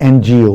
NGO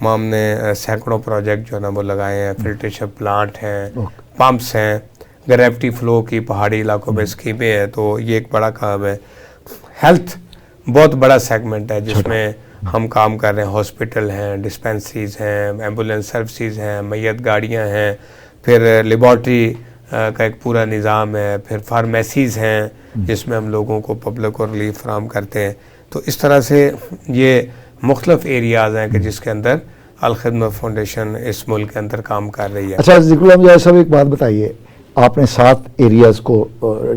وہاں ہم نے سینکڑوں پروجیکٹ جو ہے نا وہ لگائے ہیں. فلٹریشن پلانٹ ہیں, پمپس ہیں, گریوٹی فلو کی پہاڑی علاقوں میں اسکیمیں ہیں. تو یہ ایک بڑا کام ہے. ہیلتھ بہت بڑا سیگمنٹ ہے جس میں ہم کام کر رہے ہیں. ہاسپٹل ہیں, ڈسپینسریز ہیں, ایمبولینس سروسز ہیں, میت گاڑیاں ہیں, پھر لیبارٹری کا ایک پورا نظام ہے, پھر فارمیسیز ہیں جس میں ہم لوگوں کو پبلک کو ریلیف فراہم کرتے ہیں. تو اس طرح سے یہ مختلف ایریاز ہیں کہ جس کے اندر الخدمت فاؤنڈیشن اس ملک کے اندر کام کر رہی ہے. اچھا ذکر اللہ مجھے صاحب ایک بات بتائیے, آپ نے 7 ایریاز کو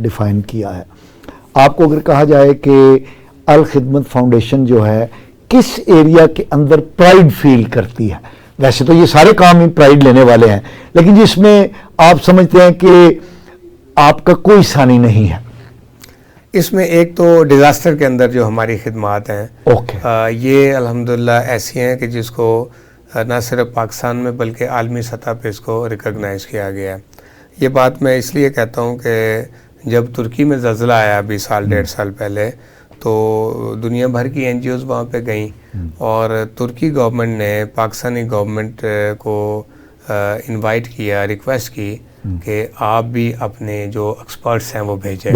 ڈیفائن کیا ہے. آپ کو اگر کہا جائے کہ الخدمت فاؤنڈیشن جو ہے کس ایریا کے اندر پرائیڈ فیل کرتی ہے, ویسے تو یہ سارے کام ہی پرائیڈ لینے والے ہیں, لیکن جس میں آپ سمجھتے ہیں کہ آپ کا کوئی ثانی نہیں ہے, اس میں ایک تو ڈیزاسٹر کے اندر جو ہماری خدمات ہیں یہ الحمدللہ ایسی ہیں کہ جس کو نہ صرف پاکستان میں بلکہ عالمی سطح پہ اس کو ریکگنائز کیا گیا ہے. یہ بات میں اس لیے کہتا ہوں کہ جب ترکی میں زلزلہ آیا 20 سال 1.5 سال پہلے, تو دنیا بھر کی این جی اوز وہاں پہ گئیں اور ترکی گورنمنٹ نے پاکستانی گورنمنٹ کو انوائٹ کیا, ریکویسٹ کی کہ آپ بھی اپنے جو ایکسپرٹس ہیں وہ بھیجیں.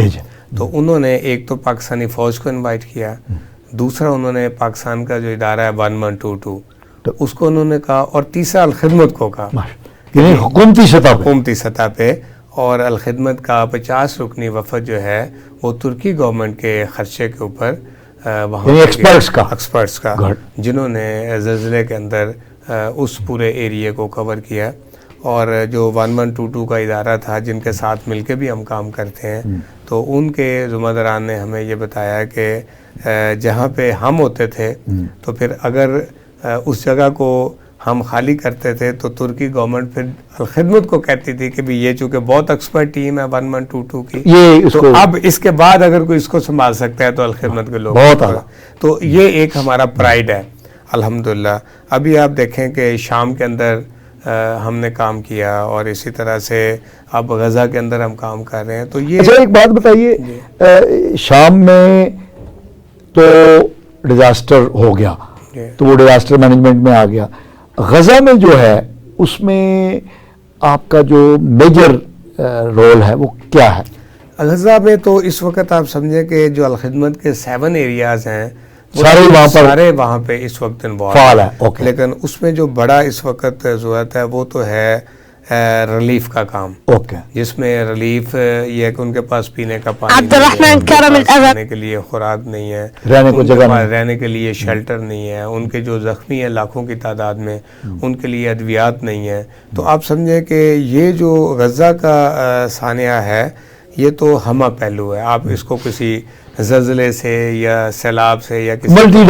تو انہوں نے ایک تو پاکستانی فوج کو انوائٹ کیا, دوسرا انہوں نے پاکستان کا جو ادارہ ہے 1122 تو اس کو انہوں نے کہا, اور تیسرا الخدمت کو کہا, یعنی حکومتی سطح پہ. اور الخدمت کا 50 رکنی وفد جو ہے وہ ترکی گورنمنٹ کے خرچے کے اوپر وہاں ایکسپرٹس کا جنہوں نے زلزلے کے اندر اس پورے ایریے کو کور کیا. اور جو 1122 کا ادارہ تھا جن کے ساتھ مل کے بھی ہم کام کرتے ہیں, تو ان کے ذمہ داران نے ہمیں یہ بتایا کہ جہاں پہ ہم ہوتے تھے تو پھر اگر اس جگہ کو ہم خالی کرتے تھے تو ترکی گورنمنٹ پھر الخدمت کو کہتی تھی کہ بھی یہ چونکہ بہت ایکسپرٹ ٹیم ہے 1122 کی, تو اب اس کے بعد اگر کوئی اس کو سنبھال سکتا ہے تو الخدمت کے لوگ بہت. تو یہ ایک ہمارا پرائیڈ ہے الحمدللہ. ابھی آپ دیکھیں کہ شام کے اندر ہم نے کام کیا, اور اسی طرح سے اب غزہ کے اندر ہم کام کر رہے ہیں. تو یہ اچھا ایک بات بتائیے, شام میں تو ڈیزاسٹر ہو گیا تو وہ ڈیزاسٹر مینجمنٹ میں آ گیا. غزہ میں جو ہے اس میں آپ کا جو میجر رول ہے وہ کیا ہے؟ غزہ میں تو اس وقت آپ سمجھیں کہ جو الخدمت کے 7 ایریاز ہیں سارے وہاں پہ اس وقت انوالو ہے. لیکن اس میں جو بڑا اس وقت ضرورت ہے وہ تو ہے ریلیف کا کام, جس میں ریلیف یہ ہے کہ ان کے پاس پینے کا پانی نہیں ہے, کھانے کے لیے خوراک نہیں ہے, رہنے کے لیے شیلٹر نہیں ہے, ان کے جو زخمی ہیں لاکھوں کی تعداد میں ان کے لیے ادویات نہیں ہے. تو آپ سمجھیں کہ یہ جو غزہ کا سانحہ ہے یہ تو ہمہ پہلو ہے. آپ اس کو کسی زلزلے سے یا سیلاب سے یا کسی ملٹی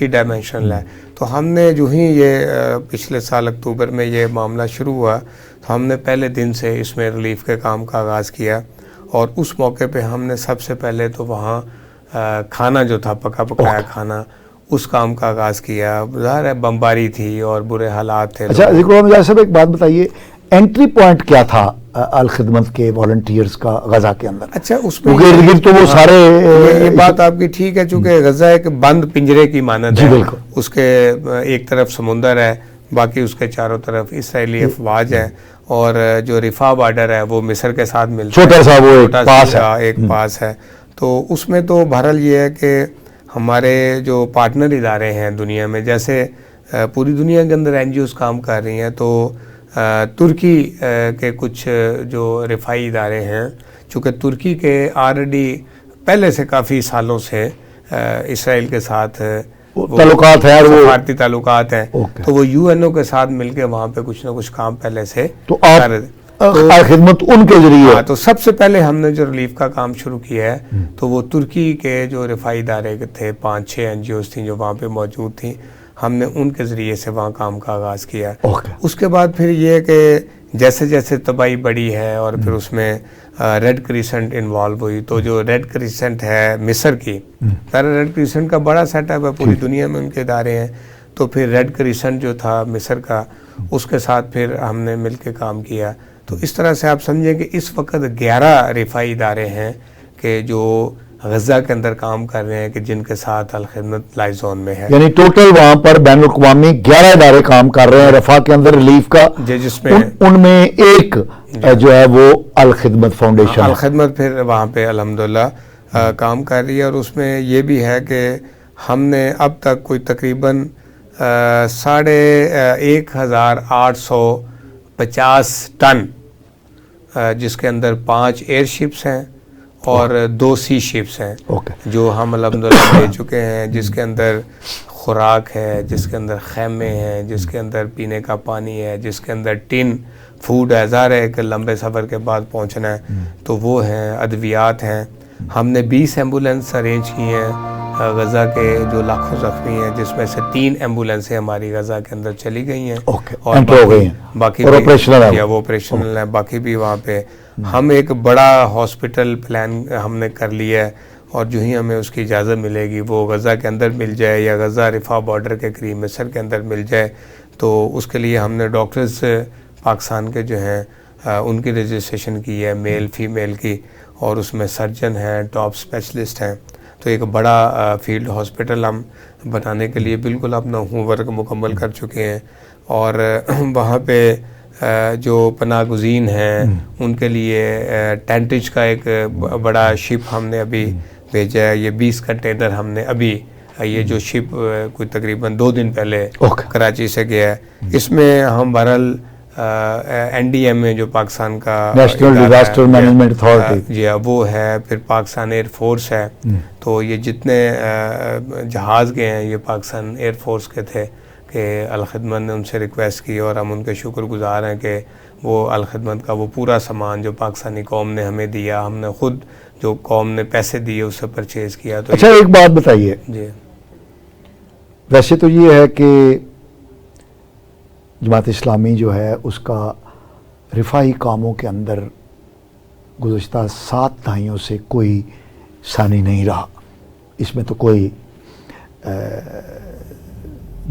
ڈائمینشنل ہے. تو ہم نے جو ہی یہ پچھلے سال اکتوبر میں یہ معاملہ شروع ہوا تو ہم نے پہلے دن سے اس میں ریلیف کے کام کا آغاز کیا, اور اس موقع پہ ہم نے سب سے پہلے تو وہاں کھانا جو تھا پکا پکایا کھانا اس کام کا آغاز کیا. ظاہر ہے بمباری تھی اور برے حالات تھے. اچھا ذکر اللہ صاحب ایک بات بتائیے, انٹری پوائنٹ کیا تھا الخدمت کے والنٹیئرز کا غزہ کے اندر؟ اچھا اس میں تو وہ سارے یہ بات آپ کی ٹھیک ہے, چونکہ غزہ ایک بند پنجرے کی مانند ہے. اس کے ایک طرف سمندر ہے, باقی اس کے چاروں طرف اسرائیلی افواج ہے, اور جو رفاح بارڈر ہے وہ مصر کے ساتھ ملتا ہے, چھوٹا سا وہ ایک پاس ہے. تو اس میں تو بہرحال یہ ہے کہ ہمارے جو پارٹنر ادارے ہیں دنیا میں, جیسے پوری دنیا کے اندر این جی اوز کام کر رہی ہیں, تو ترکی کے کچھ جو رفائی ادارے ہیں, چونکہ ترکی کے آلریڈی پہلے سے کافی سالوں سے اسرائیل کے ساتھ تعلقات ہیں, سفارتی تعلقات ہیں, تو وہ یو این او کے ساتھ مل کے وہاں پہ کچھ نہ کچھ کام پہلے سے کر رہے تھے. خدمت ان کے ذریعے تو سب سے پہلے ہم نے جو ریلیف کا کام شروع کیا ہے تو وہ ترکی کے جو رفائی ادارے تھے 5-6 این جی اوز تھیں جو وہاں پہ موجود تھیں, ہم نے ان کے ذریعے سے وہاں کام کا آغاز کیا. اس کے بعد پھر یہ کہ جیسے جیسے تباہی بڑی ہے اور پھر اس میں ریڈ کریسنٹ انوالو ہوئی, تو جو ریڈ کریسنٹ ہے مصر کی, ریڈ کریسنٹ کا بڑا سیٹ اپ ہے پوری دنیا میں ان کے ادارے ہیں, تو پھر ریڈ کریسنٹ جو تھا مصر کا اس کے ساتھ پھر ہم نے مل کے کام کیا. تو اس طرح سے آپ سمجھیں کہ اس وقت 11 رفائی ادارے ہیں کہ جو غزہ کے اندر کام کر رہے ہیں کہ جن کے ساتھ الخدمت لائزون میں ہے. یعنی ٹوٹل وہاں پر بین الاقوامی 11 ادارے کام کر رہے ہیں رفح کے اندر ریلیف کا, جس میں ان میں ایک جو ہے وہ الخدمت فاؤنڈیشن. الخدمت پھر وہاں پہ الحمدللہ کام کر رہی ہے, اور اس میں یہ بھی ہے کہ ہم نے اب تک کوئی تقریباً 1,850 ٹن, جس کے اندر 5 ایئر شپس ہیں اور 2 سی شپس ہیں, جو ہم الحمدللہ دے چکے ہیں, جس کے اندر خوراک ہے, جس کے اندر خیمے ہیں, جس کے اندر پینے کا پانی ہے, جس کے اندر ٹن فوڈ ہے. ظاہر ہے کہ لمبے سفر کے بعد پہنچنا ہے تو وہ ہیں, ادویات ہیں. ہم نے 20 ایمبولینس ارینج کی ہیں غزہ کے جو لاکھوں زخمی ہیں, جس میں سے 3 ایمبولینسیں ہماری غزہ کے اندر چلی گئی ہیں اور باقی وہ آپریشنل ہیں, باقی بھی وہاں پہ. ہم ایک بڑا ہاسپٹل پلان ہم نے کر لیا ہے, اور جو ہی ہمیں اس کی اجازت ملے گی, وہ غزہ کے اندر مل جائے یا غزہ رفح بارڈر کے قریب مصر کے اندر مل جائے, تو اس کے لیے ہم نے ڈاکٹرز پاکستان کے جو ہیں ان کی رجسٹریشن کی ہے, میل فیمیل کی, اور اس میں سرجن ہیں, ٹاپ اسپیشلسٹ ہیں. تو ایک بڑا فیلڈ ہاسپٹل ہم بنانے کے لیے بالکل اپنا ہوم ورک مکمل کر چکے ہیں, اور وہاں پہ جو پناہ گزین ہیں ان کے لیے ٹینٹج کا ایک بڑا شپ ہم نے ابھی بھیجا ہے. یہ 20 کنٹینر ہم نے ابھی, یہ جو شپ کوئی تقریباً 2 دن پہلے کراچی سے گیا ہے, اس میں ہم بہرحال این ڈی ایم اے جو پاکستان کا نیشنل ڈیزاسٹر مینجمنٹ اتھارٹی جی وہ ہے, پھر پاکستان ایئر فورس ہے, تو یہ جتنے جہاز گئے ہیں یہ پاکستان ایئر فورس کے تھے کہ الخدمت نے ان سے ریکویسٹ کی, اور ہم ان کے شکر گزار ہیں کہ وہ الخدمت کا وہ پورا سامان جو پاکستانی قوم نے ہمیں دیا, ہم نے خود جو قوم نے پیسے دیے اس سے پرچیز کیا. تو اچھا ایک بات بتائیے, جی ویسے تو یہ ہے کہ جماعت اسلامی جو ہے اس کا رفاہی کاموں کے اندر گزشتہ 7 دہائیوں سے کوئی ثانی نہیں رہا, اس میں تو کوئی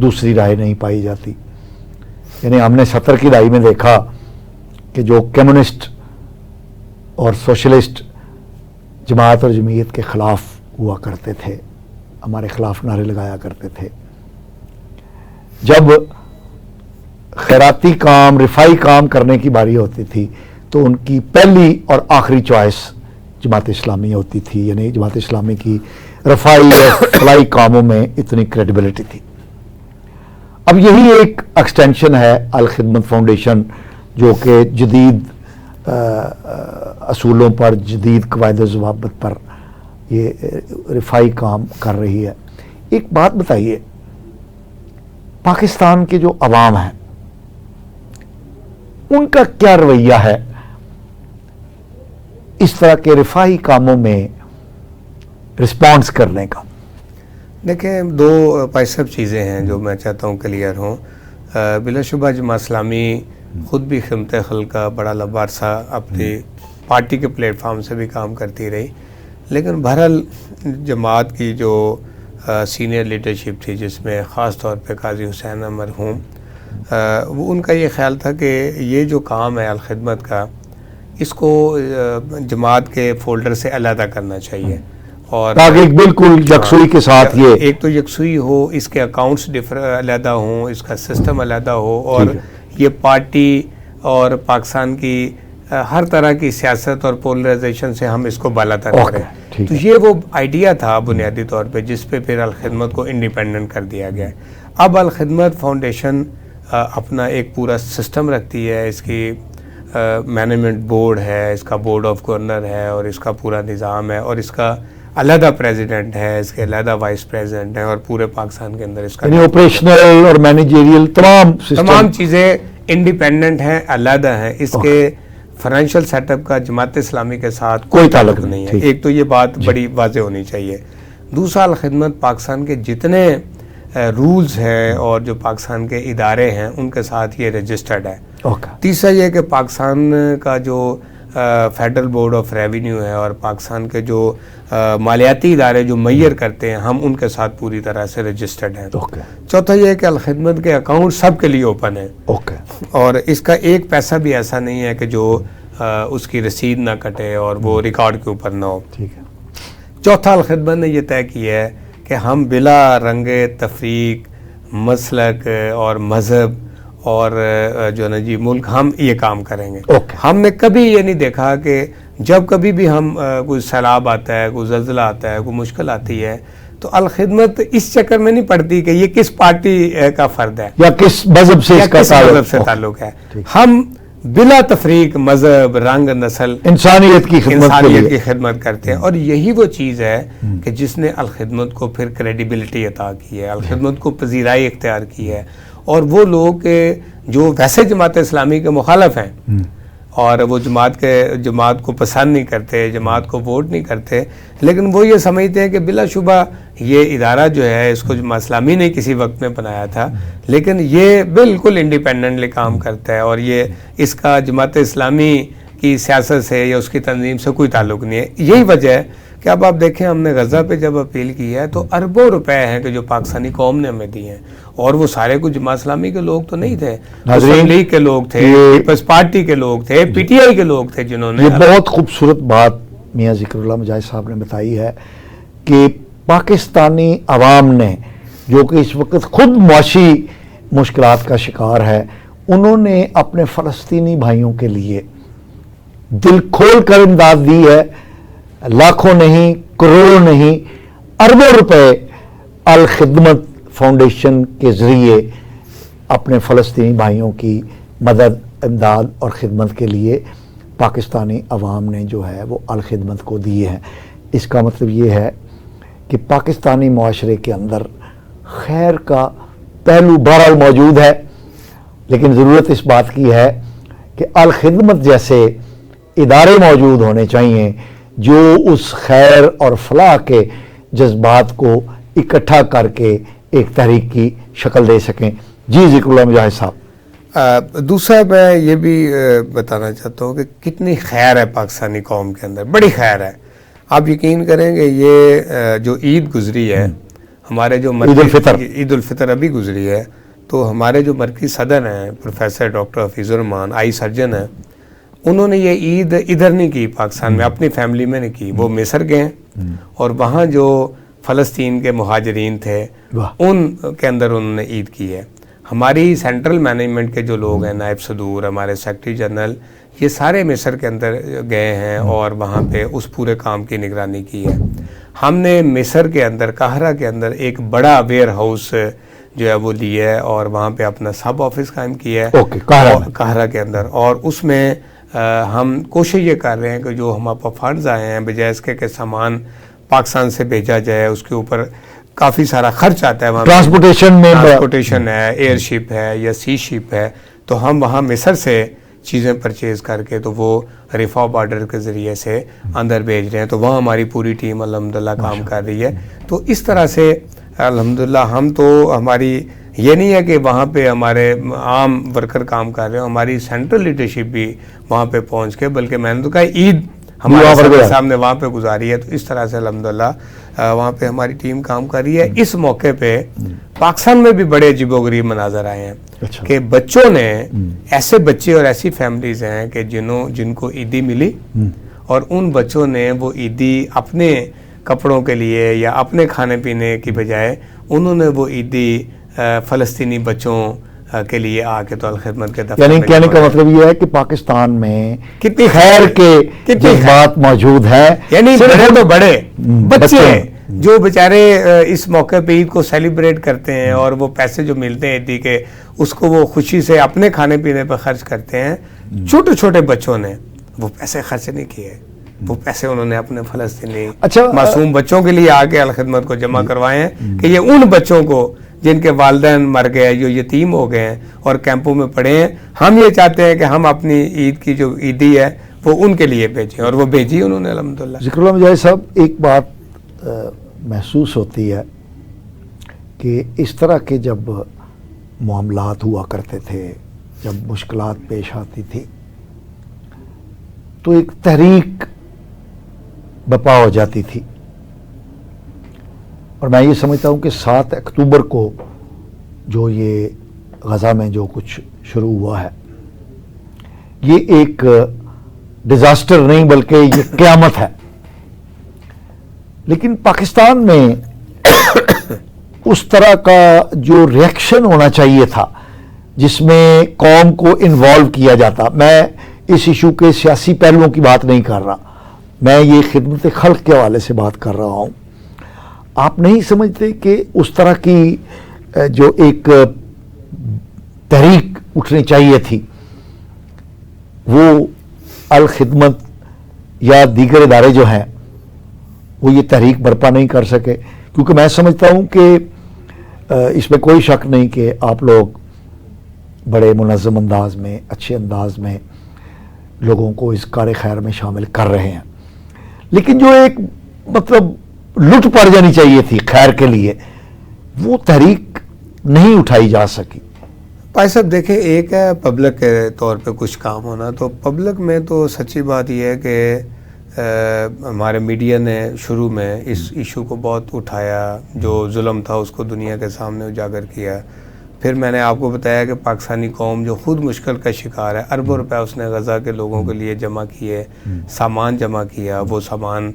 دوسری رائے نہیں پائی جاتی. یعنی ہم نے 70 کی دہائی میں دیکھا کہ جو کمیونسٹ اور سوشلسٹ جماعت اور جمعیت کے خلاف ہوا کرتے تھے, ہمارے خلاف نعرے لگایا کرتے تھے, جب خیراتی کام رفائی کام کرنے کی باری ہوتی تھی تو ان کی پہلی اور آخری چوائس جماعت اسلامی ہوتی تھی. یعنی جماعت اسلامی کی رفائی اور فلائی کاموں میں اتنی کریڈیبلٹی تھی. اب یہی ایک ایکسٹینشن ہے الخدمت فاؤنڈیشن, جو کہ جدید اصولوں پر, جدید قواعد و ضوابط پر یہ رفائی کام کر رہی ہے. ایک بات بتائیے, پاکستان کے جو عوام ہیں ان کا کیا رویہ ہے اس طرح کے رفاہی کاموں میں رسپانس کرنے کا؟ دیکھیں 2 پیسب چیزیں ہیں جو میں چاہتا ہوں کلیئر ہوں. بلا شبہ جماعت اسلامی خود بھی خدمت خلق کا بڑا لمبا عرصہ اپنی پارٹی کے پلیٹ فارم سے بھی کام کرتی رہی, لیکن بہرحال جماعت کی جو سینئر لیڈرشپ تھی, جس میں خاص طور پہ قاضی حسین مرحوم, وہ ان کا یہ خیال تھا کہ یہ جو کام ہے الخدمت کا, اس کو جماعت کے فولڈر سے علیحدہ کرنا چاہیے, اور تاکہ بالکل یکسوئی کے ساتھ یہ ایک تو یکسوئی ہو, اس کے اکاؤنٹس علیحدہ ہوں, اس کا سسٹم علیحدہ ہو, اور یہ پارٹی اور پاکستان کی ہر طرح کی سیاست اور پولرائزیشن سے ہم اس کو بالاتر کریں. تو یہ وہ آئیڈیا تھا بنیادی طور پہ, جس پہ پھر الخدمت کو انڈیپینڈنٹ کر دیا گیا. اب الخدمت فاؤنڈیشن اپنا ایک پورا سسٹم رکھتی ہے, اس کی مینجمنٹ بورڈ ہے, اس کا بورڈ آف گورنر ہے, اور اس کا پورا نظام ہے, اور اس کا علیحدہ پریزیڈنٹ ہے, اس کے علیحدہ وائس پریزیڈنٹ ہیں, اور پورے پاکستان کے اندر اس کا آپریشنل اور مینیجریل تمام چیزیں انڈیپینڈنٹ ہیں, علیحدہ ہیں. اس کے فائنینشیل سیٹ اپ کا جماعت اسلامی کے ساتھ کوئی تعلق نہیں ہے. ایک تو یہ بات بڑی واضح ہونی چاہیے. دوسرا, الخدمت پاکستان کے جتنے رولز ہیں اور جو پاکستان کے ادارے ہیں ان کے ساتھ یہ رجسٹرڈ ہے. تیسرا یہ کہ پاکستان کا جو فیڈرل بورڈ آف ریونیو ہے اور پاکستان کے جو مالیاتی ادارے جو میئر کرتے ہیں, ہم ان کے ساتھ پوری طرح سے رجسٹرڈ ہیں. چوتھا یہ کہ الخدمت کے اکاؤنٹ سب کے لیے اوپن ہیں, اور اس کا ایک پیسہ بھی ایسا نہیں ہے کہ جو اس کی رسید نہ کٹے اور وہ ریکارڈ کے اوپر نہ ہو. چوتھا الخدمت نے یہ طے کیا ہے کہ ہم بلا رنگ تفریق، مسلک اور مذہب اور جو نا جی ملک، ہم یہ کام کریں گے. ہم نے کبھی یہ نہیں دیکھا کہ جب کبھی بھی ہم کوئی سیلاب آتا ہے، کوئی زلزلہ آتا ہے، کوئی مشکل آتی ہے، تو الخدمت اس چکر میں نہیں پڑتی کہ یہ کس پارٹی کا فرد ہے یا کس مذہب سے تعلق ہے. ہم بلا تفریق مذہب، رنگ، نسل، انسانیت کی خدمت کرتے ہیں. اور یہی وہ چیز ہے کہ جس نے الخدمت کو پھر کریڈیبلٹی عطا کی ہے، الخدمت کو پذیرائی اختیار کی ہے. اور وہ لوگ جو ویسے جماعت اسلامی کے مخالف ہیں اور وہ جماعت کو پسند نہیں کرتے، جماعت کو ووٹ نہیں کرتے، لیکن وہ یہ سمجھتے ہیں کہ بلا شبہ یہ ادارہ جو ہے اس کو جماعت اسلامی نے کسی وقت میں بنایا تھا، لیکن یہ بالکل انڈیپینڈنٹلی کام کرتا ہے اور یہ اس کا جماعت اسلامی کی سیاست سے یا اس کی تنظیم سے کوئی تعلق نہیں ہے. یہی وجہ ہے کہ اب آپ دیکھیں ہم نے غزہ پہ جب اپیل کی ہے تو اربوں روپے ہیں کہ جو پاکستانی قوم نے ہمیں دیے ہیں، اور وہ سارے کچھ جماعت اسلامی کے لوگ تو نہیں تھے، مسلم لیگ کے لوگ تھے، پیپلز پارٹی کے لوگ تھے، پی ٹی آئی کے لوگ تھے جنہوں نے. یہ بہت خوبصورت بات میاں ذکر اللہ مجاہد صاحب نے بتائی ہے کہ پاکستانی عوام نے، جو کہ اس وقت خود معاشی مشکلات کا شکار ہے، انہوں نے اپنے فلسطینی بھائیوں کے لیے دل کھول کر امداد دی ہے. لاکھوں نہیں، کروڑوں نہیں، اربوں روپے الخدمت فاؤنڈیشن کے ذریعے اپنے فلسطینی بھائیوں کی مدد، امداد اور خدمت کے لیے پاکستانی عوام نے جو ہے وہ الخدمت کو دیے ہیں. اس کا مطلب یہ ہے کہ پاکستانی معاشرے کے اندر خیر کا پہلو بہرحال موجود ہے، لیکن ضرورت اس بات کی ہے کہ الخدمت جیسے ادارے موجود ہونے چاہیے جو اس خیر اور فلاح کے جذبات کو اکٹھا کر کے ایک تحریک کی شکل دے سکیں. جی ذکر اللہ مجاہد صاحب. دوسرا میں یہ بھی بتانا چاہتا ہوں کہ کتنی خیر ہے پاکستانی قوم کے اندر، بڑی خیر ہے. آپ یقین کریں گے یہ جو عید گزری ہے، ہمارے جو عید الفطر ابھی گزری ہے، تو ہمارے جو مرکزی صدر ہیں پروفیسر ڈاکٹر حفیظ الرحمان، آئی سرجن ہیں، انہوں نے یہ عید ادھر نہیں کی پاکستان میں، اپنی فیملی میں نہیں کی. وہ مصر گئے اور وہاں جو فلسطین کے مہاجرین تھے ان کے اندر انہوں نے عید کی ہے. ہماری سینٹرل مینجمنٹ کے جو لوگ ہیں، نائب صدور، ہمارے سیکرٹری جنرل، یہ سارے مصر کے اندر گئے ہیں اور وہاں پہ اس پورے کام کی نگرانی کی ہے. ہم نے مصر کے اندر، قاہرہ کے اندر ایک بڑا ویئر ہاؤس جو ہے وہ لیا ہے اور وہاں پہ اپنا سب آفس قائم کیا ہے قاہرہ کے اندر. اور اس میں ہم کوشش یہ کر رہے ہیں کہ جو ہمارے پاس فنڈز آئے ہیں، بجائے اس کے کہ سامان پاکستان سے بھیجا جائے، اس کے اوپر کافی سارا خرچ آتا ہے، وہاں ٹرانسپورٹیشن ہے، ایئر شپ ہے یا سی شپ ہے، تو ہم وہاں مصر سے چیزیں پرچیز کر کے تو وہ رفاح بارڈر کے ذریعے سے اندر بھیج رہے ہیں. تو وہاں ہماری پوری ٹیم الحمدللہ کام کر رہی ہے. تو اس طرح سے الحمدللہ ہم تو، ہماری یہ نہیں ہے کہ وہاں پہ ہمارے عام ورکر کام کر رہے ہیں، ہماری سینٹرل لیڈرشپ بھی وہاں پہ پہنچ کے، بلکہ میں نے تو کہا عید ہمارے سامنے وہاں پہ گزاری ہے. تو اس طرح سے الحمدللہ وہاں پہ ہماری ٹیم کام کر رہی ہے. اس موقع پہ پاکستان میں بھی بڑے عجیب و غریب مناظر آئے ہیں کہ بچوں نے، ایسے بچے اور ایسی فیملیز ہیں کہ جن کو عیدی ملی اور ان بچوں نے وہ عیدی اپنے کپڑوں کے لیے یا اپنے کھانے پینے کی بجائے انہوں نے وہ عیدی فلسطینی بچوں کے لیے آ کے تو الخدمت کے دفتر، یعنی کہنے کا مطلب یہ ہے کہ پاکستان میں کتنی خیر کے جذبات موجود ہیں. یعنی بڑے تو بڑے بچے جو بیچارے اس موقع پہ عید کو سیلیبریٹ کرتے ہیں اور وہ پیسے جو ملتے ہیں عیدی کے، اس کو وہ خوشی سے اپنے کھانے پینے پہ خرچ کرتے ہیں. چھوٹے چھوٹے بچوں نے وہ پیسے خرچ نہیں کیے، وہ پیسے انہوں نے اپنے فلسطینی معصوم بچوں کے لیے آ کے الخدمت کو جمع کروائے ہیں کہ یہ ان بچوں کو جن کے والدین مر گئے، جو یتیم ہو گئے ہیں اور کیمپوں میں پڑے ہیں، ہم یہ چاہتے ہیں کہ ہم اپنی عید کی جو عیدی ہے وہ ان کے لیے بھیجیں، اور وہ بھیجی انہوں نے الحمدللہ. ذکر اللہ مجاہد صاحب، ایک بات محسوس ہوتی ہے کہ اس طرح کے جب معاملات ہوا کرتے تھے، جب مشکلات پیش آتی تھی، تو ایک تحریک بپا ہو جاتی تھی. اور میں یہ سمجھتا ہوں کہ 7 اکتوبر کو جو یہ غزہ میں جو کچھ شروع ہوا ہے، یہ ایک ڈیزاسٹر نہیں بلکہ یہ قیامت ہے. لیکن پاکستان میں اس طرح کا جو ریئیکشن ہونا چاہیے تھا جس میں قوم کو انوالو کیا جاتا، میں اس ایشو کے سیاسی پہلوؤں کی بات نہیں کر رہا، میں یہ خدمت خلق کے حوالے سے بات کر رہا ہوں، آپ نہیں سمجھتے کہ اس طرح کی جو ایک تحریک اٹھنی چاہیے تھی وہ الخدمت یا دیگر ادارے جو ہیں وہ یہ تحریک برپا نہیں کر سکے؟ کیونکہ میں سمجھتا ہوں کہ اس میں کوئی شک نہیں کہ آپ لوگ بڑے منظم انداز میں، اچھے انداز میں لوگوں کو اس کار خیر میں شامل کر رہے ہیں، لیکن جو ایک مطلب لٹ پڑ جانی چاہیے تھی خیر کے لیے وہ تحریک نہیں اٹھائی جا سکی۔ بھائی صاحب دیکھیں، ایک ہے پبلک کے طور پہ کچھ کام ہونا، تو پبلک میں تو سچی بات یہ ہے کہ ہمارے میڈیا نے شروع میں اس ایشو کو بہت اٹھایا، جو ظلم تھا اس کو دنیا کے سامنے اجاگر کیا۔ پھر میں نے آپ کو بتایا کہ پاکستانی قوم جو خود مشکل کا شکار ہے، اربوں روپے اس نے غزہ کے لوگوں کے لیے جمع کیے، سامان جمع کیا، وہ سامان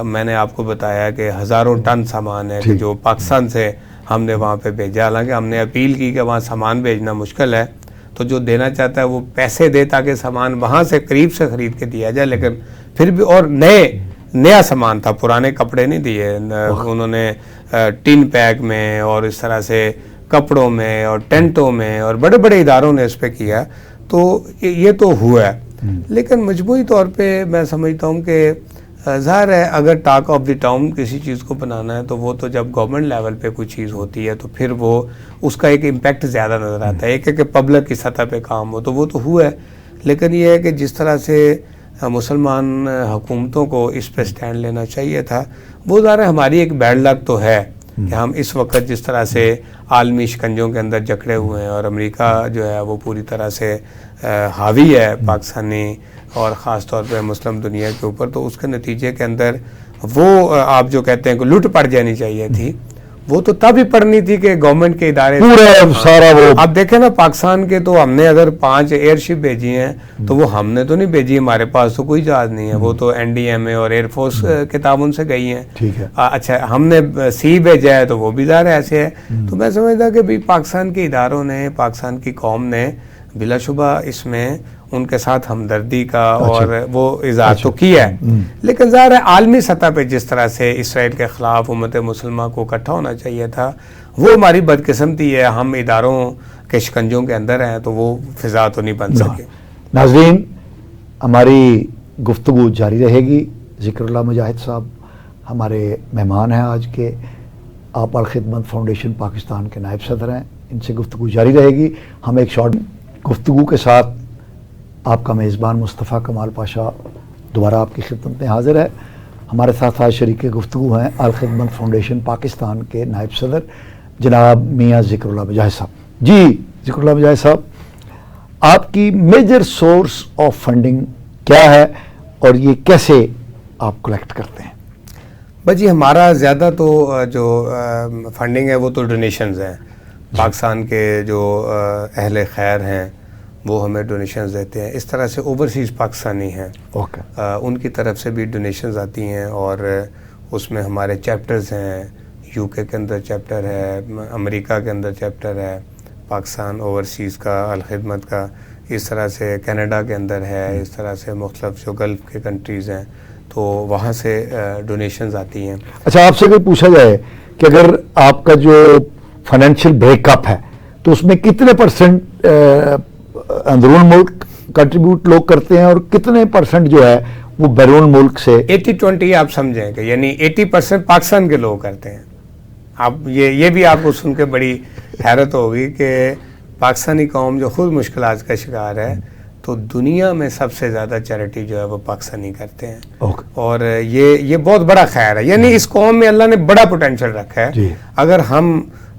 میں نے آپ کو بتایا کہ ہزاروں ٹن سامان ہے کہ جو پاکستان سے ہم نے وہاں پہ بھیجا، حالانکہ ہم نے اپیل کی کہ وہاں سامان بھیجنا مشکل ہے، تو جو دینا چاہتا ہے وہ پیسے دے تاکہ سامان وہاں سے قریب سے خرید کے دیا جائے، لیکن پھر بھی اور نیا سامان تھا، پرانے کپڑے نہیں دیے انہوں نے، ٹین پیک میں اور اس طرح سے کپڑوں میں اور ٹینٹوں میں اور بڑے بڑے اداروں نے اس پہ کیا، تو یہ تو ہوا ہے۔ لیکن مجموعی طور پہ میں سمجھتا ہوں کہ ظاہر ہے اگر ٹاک آف دی ٹاؤن کسی چیز کو بنانا ہے تو وہ تو جب گورنمنٹ لیول پہ کوئی چیز ہوتی ہے تو پھر وہ اس کا ایک امپیکٹ زیادہ نظر آتا ہے، ایک ہے کہ پبلک کی سطح پہ کام ہو تو وہ تو ہوا ہے، لیکن یہ ہے کہ جس طرح سے مسلمان حکومتوں کو اس پہ سٹینڈ لینا چاہیے تھا، وہ ظاہر ہے ہماری ایک بیڈ لک تو ہے کہ ہم اس وقت جس طرح سے عالمی شکنجوں کے اندر جکڑے ہوئے ہیں، اور امریکہ جو ہے وہ پوری طرح سے حاوی ہے پاکستانی اور خاص طور پہ مسلم دنیا کے اوپر، تو اس کے نتیجے کے اندر وہ آپ جو کہتے ہیں کہ لٹ پڑ جانی چاہیے تھی، وہ تو تب ہی پڑنی تھی کہ گورنمنٹ کے ادارے سارا وہ اب دیکھیں نا، پاکستان کے تو ہم نے اگر 5 ایئر شپ بھیجی ہیں تو وہ ہم نے تو نہیں بھیجی، ہمارے پاس تو کوئی جہاز نہیں ہے، وہ تو NDMA اور ایئر فورس کے تعاون سے گئی ہیں۔ اچھا ہم نے سی بھیجا ہے تو وہ بھی ظاہر ایسے ہے، تو میں سمجھتا کہ بھی پاکستان کے اداروں نے، پاکستان کی قوم نے بلا شبہ اس میں ان کے ساتھ ہمدردی کا اور وہ اظہار تو کیا ہے، لیکن ظاہر ہے عالمی سطح پہ جس طرح سے اسرائیل کے خلاف امت مسلمہ کو اکٹھا ہونا چاہیے تھا، وہ ہماری بدقسمتی ہے، ہم اداروں کے شکنجوں کے اندر ہیں تو وہ فضا تو نہیں بن سکے۔ ناظرین، ہماری گفتگو جاری رہے گی، ذکر اللہ مجاہد صاحب ہمارے مہمان ہیں آج کے، آپ الخدمت فاؤنڈیشن پاکستان کے نائب صدر ہیں، ان سے گفتگو جاری رہے گی۔ ہم ایک شارٹ گفتگو کے ساتھ آپ کا میزبان مصطفیٰ کمال پاشا دوبارہ آپ کی خدمت میں حاضر ہے۔ ہمارے ساتھ آج شریک گفتگو ہیں الخدمت فاؤنڈیشن پاکستان کے نائب صدر جناب میاں ذکر اللہ مجاہد صاحب۔ جی ذکر اللہ مجاہد صاحب، آپ کی میجر سورس آف فنڈنگ کیا ہے اور یہ کیسے آپ کلیکٹ کرتے ہیں؟ بس جی ہمارا زیادہ تو جو فنڈنگ ہے وہ تو ڈونیشنز ہیں، پاکستان کے جو اہل خیر ہیں وہ ہمیں ڈونیشنز دیتے ہیں، اس طرح سے اوورسیز پاکستانی ہیں ان کی طرف سے بھی ڈونیشنز آتی ہیں، اور اس میں ہمارے چیپٹرز ہیں، UK کے اندر چیپٹر ہے، امریکہ کے اندر چیپٹر ہے، پاکستان اوورسیز کا الخدمت کا، اس طرح سے کینیڈا کے اندر ہے، اس طرح سے مختلف جو گلف کے کنٹریز ہیں تو وہاں سے ڈونیشنز آتی ہیں۔ اچھا آپ سے کوئی پوچھا جائے کہ اگر آپ کا جو فائنینشیل بریک اپ ہے تو اس میں کتنے % اندرون ملک کنٹریبیوٹ لوگ کرتے ہیں اور کتنے % جو ہے وہ بیرون ملک سے؟ 80-20 آپ سمجھیں کہ یعنی 80% پاکستان کے لوگ کرتے ہیں۔ اب یہ بھی آپ کو سن کے بڑی حیرت ہوگی کہ پاکستانی قوم جو خود مشکلات کا شکار ہے تو دنیا میں سب سے زیادہ چیریٹی جو ہے وہ پاکستانی کرتے ہیں، اور یہ بہت بڑا خیر ہے، یعنی اس قوم میں اللہ نے بڑا پوٹینشیل رکھا ہے۔ اگر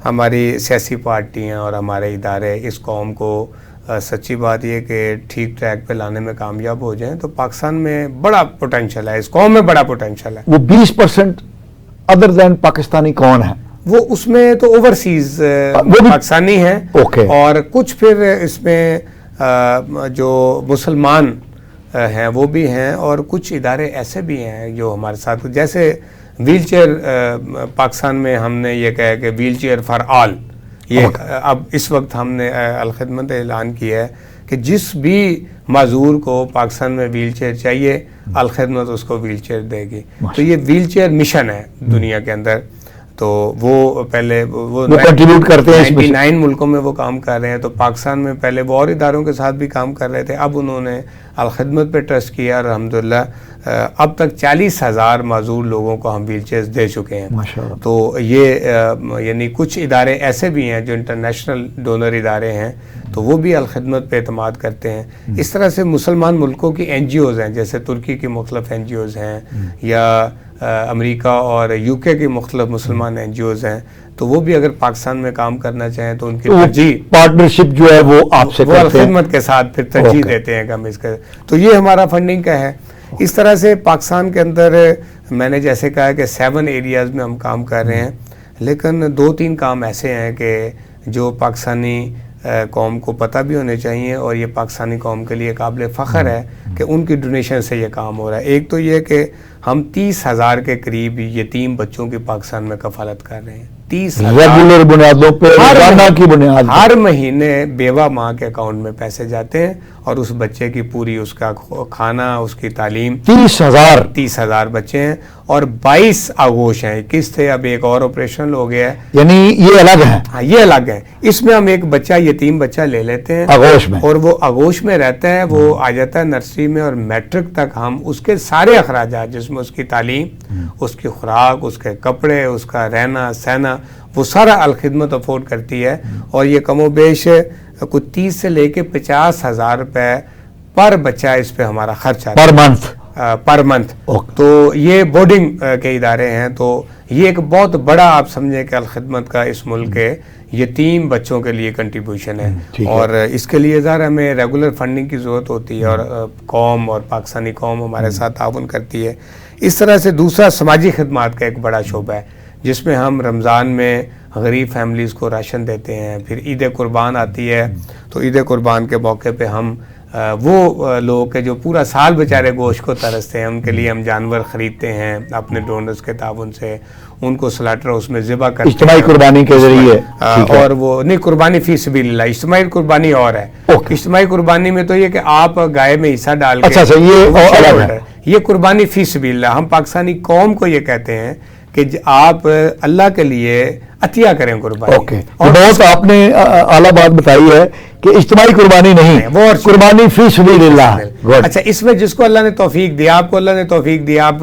ہماری سیاسی پارٹیاں اور ہمارے ادارے اس قوم کو سچی بات یہ کہ ٹھیک ٹریک پہ لانے میں کامیاب ہو جائیں تو پاکستان میں بڑا پوٹینشیل ہے، اس قوم میں بڑا پوٹینشیل ہے۔ وہ 20% ادر دین پاکستانی کون ہے؟ وہ اس میں تو اوورسیز پاکستانی ہیں، اور کچھ پھر اس میں جو مسلمان ہیں وہ بھی ہیں, اور کچھ ادارے ایسے بھی ہیں جو ہمارے ساتھ, جیسے ویل چیئر پاکستان میں ہم نے یہ کہا کہ ویل چیئر فار آل, یہ اب اس وقت ہم نے الخدمت اعلان کیا ہے کہ جس بھی معذور کو پاکستان میں ویل چیئر چاہیے الخدمت اس کو ویل چیئر دے گی. تو یہ ویل چیئر مشن ہے دنیا کے اندر, تو وہ پہلے وہ کنٹریبیوٹ کرتے ہیں, 99 ملکوں میں وہ کام کر رہے ہیں. تو پاکستان میں پہلے وہ اور اداروں کے ساتھ بھی کام کر رہے تھے, اب انہوں نے الخدمت پہ ٹرسٹ کیا, اور الحمدللہ اب تک 40,000 معذور لوگوں کو ہم ویل چیئرز دے چکے ہیں. تو یہ یعنی کچھ ادارے ایسے بھی ہیں جو انٹرنیشنل ڈونر ادارے ہیں, تو وہ بھی الخدمت پہ اعتماد کرتے ہیں. اس طرح سے مسلمان ملکوں کی NGOز ہیں, جیسے ترکی کی مختلف NGOز ہیں, یا امریکہ اور UK کی مختلف مسلمان NGOز ہیں, تو وہ بھی اگر پاکستان میں کام کرنا چاہیں تو ان کی ترجیح پارٹنرشپ جو ہے وہ آپ سے وہ الخدمت کے ساتھ پھر ترجیح دیتے ہیں کہ ہم اس کا. تو یہ ہمارا فنڈنگ کا ہے. اس طرح سے پاکستان کے اندر میں نے جیسے کہا کہ 7 ایریاز میں ہم کام کر رہے ہیں, لیکن 2-3 کام ایسے ہیں کہ جو پاکستانی قوم کو پتہ بھی ہونے چاہیے, اور یہ پاکستانی قوم کے لیے قابل فخر ہے کہ ان کی ڈونیشن سے یہ کام ہو رہا ہے. ایک تو یہ کہ ہم 30,000 کے قریب یتیم بچوں کی پاکستان میں کفالت کر رہے ہیں. 30,000 ریگولر بنیادوں پہ, روزانہ کی بنیاد, ہر مہینے بیوہ ماں کے اکاؤنٹ میں پیسے جاتے ہیں, اور اس بچے کی پوری اس کا کھانا, اس کی تعلیم. 30,000 بچے ہیں, اور 22 آغوش ہیں. 21 تھے, اب ایک اور آپریشن ہو گیا ہے, یعنی یہ الگ ہیں. ہاں یہ الگ ہے. اس میں ہم ایک بچہ یتیم بچہ لے لیتے ہیں آغوش میں, اور وہ آغوش میں رہتا ہے, وہ آ جاتا ہے نرسری میں, اور میٹرک تک ہم اس کے سارے اخراجات, جس میں اس کی تعلیم, اس کی خوراک, اس کے کپڑے, اس کا رہنا سہنا, وہ سارا الخدمت افورڈ کرتی ہے. اور یہ کم و بیش کچھ 30 سے لے کے 50,000 روپے پر بچہ اس پہ ہمارا خرچ آتا ہے پر منتھ. تو یہ بورڈنگ کے ادارے ہیں. تو یہ ایک بہت بڑا آپ سمجھیں کہ الخدمت کا اس ملک کے یتیم بچوں کے لیے کنٹریبیوشن ہے, اور اس کے لیے ظاہر ہمیں ریگولر فنڈنگ کی ضرورت ہوتی ہے, اور قوم اور پاکستانی قوم ہمارے ساتھ تعاون کرتی ہے. اس طرح سے دوسرا سماجی خدمات کا ایک بڑا شعبہ ہے, جس میں ہم رمضان میں غریب فیملیز کو راشن دیتے ہیں. پھر عید قربان آتی ہے, تو عید قربان کے موقع پہ ہم وہ لوگ کے جو پورا سال بیچارے گوشت کو ترستے ہیں, ان کے لیے ہم جانور خریدتے ہیں اپنے ڈونرز کے تعاون سے, ان کو سلاٹر ہاؤس میں ذبح کرتے ہیں اجتماعی قربانی کے ذریعے. اور وہ نہیں, قربانی فی سبیل اللہ, اجتماعی قربانی اور ہے. اجتماعی قربانی میں تو یہ کہ آپ گائے میں حصہ ڈال کے, یہ قربانی فی سبیل اللہ. ہم پاکستانی قوم کو یہ کہتے ہیں کہ آپ اللہ کے لیے عطیہ کریں قربانی. اور بہت آپ نے اعلیٰ بات بتائی ہے کہ اجتماعی قربانی نہیں, وہ قربانی فی سبیل اللہ. اچھا, اس میں جس کو اللہ نے توفیق دیا, آپ کو اللہ نے توفیق دیا, آپ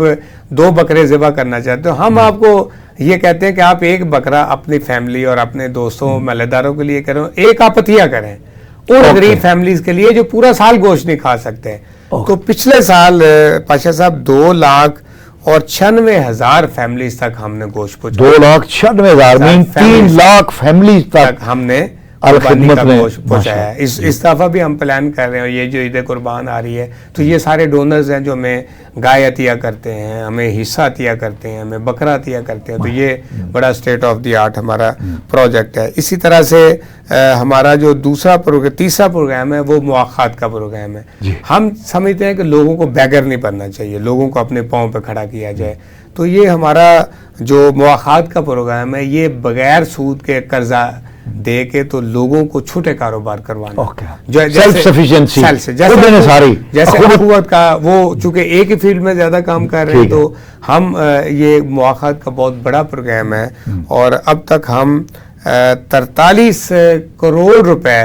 2 بکرے ذبح کرنا چاہتے ہو, ہم آپ کو یہ کہتے ہیں کہ آپ 1 بکرا اپنی فیملی اور اپنے دوستوں محلے داروں کے لیے کریں, 1 آپ عطیہ کریں ان غریب فیملیز کے لیے جو پورا سال گوشت نہیں کھا سکتے. تو پچھلے سال پاشا صاحب 2,96,000 فیملیز تک ہم نے گوشت پہنچایا. 2,96,000 3 لاکھ فیملیز تک ہم نے الخدمت کا گوشت پہنچایا ہے. اس دفعہ بھی ہم پلان کر رہے ہیں, یہ جو عید قربان آ رہی ہے, تو یہ سارے ڈونرز ہیں جو ہمیں گائے عطیہ کرتے ہیں, ہمیں حصہ عطیہ کرتے ہیں, ہمیں بکرا عطیہ کرتے ہیں. تو یہ بڑا اسٹیٹ آف دی آرٹ ہمارا پروجیکٹ ہے. اسی طرح سے ہمارا جو تیسرا پروگرام ہے وہ مواخات کا پروگرام ہے. ہم سمجھتے ہیں کہ لوگوں کو بیگر نہیں بننا چاہیے, لوگوں کو اپنے پاؤں پہ کھڑا کیا جائے. تو یہ ہمارا جو مواخات کا پروگرام ہے, یہ بغیر سود کے قرضہ دے کے تو لوگوں کو چھوٹے کاروبار کروانا, سیلف سفیشینسی, جیسے حکومت کا, وہ چونکہ ایک ہی فیلڈ میں زیادہ کام کر رہے ہیں, تو ہم یہ مواخات کا بہت بڑا پروگرام ہے, اور اب تک ہم 43 کروڑ روپے